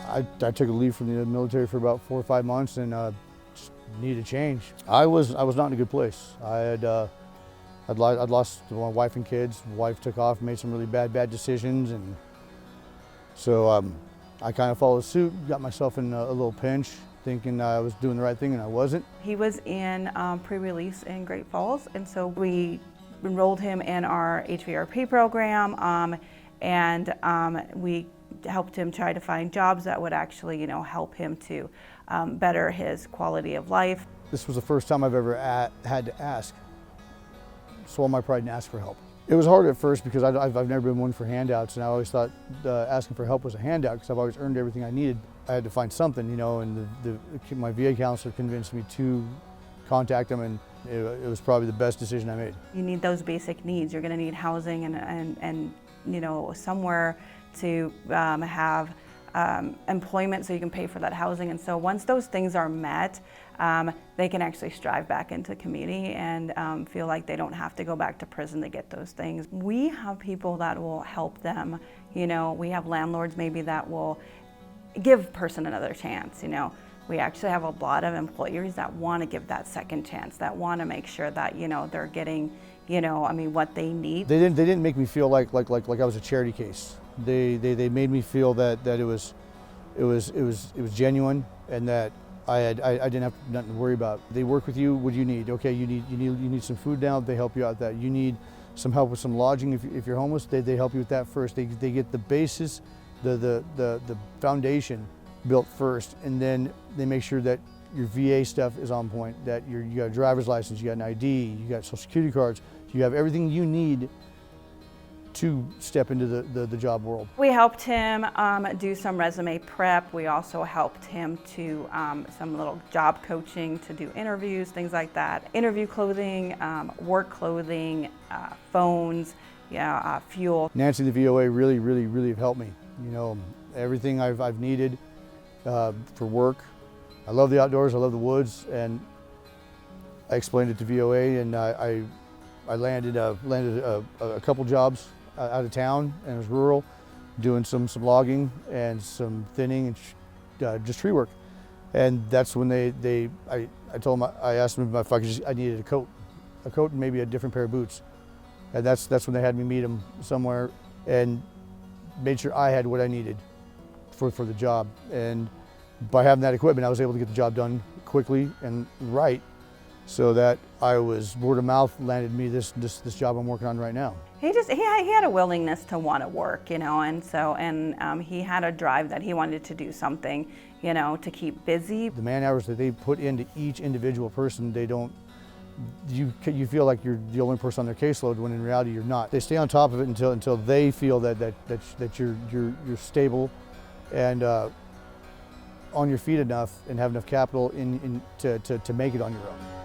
I took a leave from the military for about 4 or 5 months and just needed a change. I was not in a good place. I'd lost my wife and kids. My wife took off, made some really bad decisions, and so I kind of followed suit, got myself in a little pinch, thinking I was doing the right thing and I wasn't. He was in pre-release in Great Falls, and so we enrolled him in our HVRP program, and we helped him try to find jobs that would actually, help him to better his quality of life. This was the first time I've ever had to ask, swallow my pride and ask for help. It was hard at first because I've never been one for handouts, and I always thought asking for help was a handout because I've always earned everything I needed. I had to find something, and my VA counselor convinced me to contact him, and it was probably the best decision I made. You need those basic needs. You're going to need housing and somewhere to have employment so you can pay for that housing. And so once those things are met, they can actually strive back into the community and feel like they don't have to go back to prison to get those things. We have people that will help them. We have landlords maybe that will give a person another chance. We actually have a lot of employers that want to give that second chance, that want to make sure that they're getting what they need. They didn't make me feel like I was a charity case. They made me feel that it was genuine, and that I didn't have nothing to worry about. They work with you. What do you need? Okay, you need some food now. They help you out with that. You need some help with some lodging if you're homeless. They help you with that first. They get the basis, the foundation built first, and then they make sure that your VA stuff is on point, that you got a driver's license, you got an ID, you got Social Security cards, you have everything you need to step into the job world. We helped him do some resume prep. We also helped him to some little job coaching to do interviews, things like that. Interview clothing, work clothing, phones, fuel. Nancy, the VOA, really have helped me. Everything I've needed for work. I love the outdoors, I love the woods, and I explained it to VOA, and I landed a couple jobs out of town, and it was rural, doing some logging and some thinning and just tree work. And that's when I told them, I asked them if I needed a coat and maybe a different pair of boots. And that's when they had me meet them somewhere and made sure I had what I needed for the job. And by having that equipment, I was able to get the job done quickly and right, so that I was word of mouth landed me this job I'm working on right now. He had a willingness to want to work, and he had a drive that he wanted to do something, to keep busy. The man hours that they put into each individual person, you feel like you're the only person on their caseload, when in reality you're not. They stay on top of it until they feel that you're stable and on your feet enough and have enough capital to make it on your own.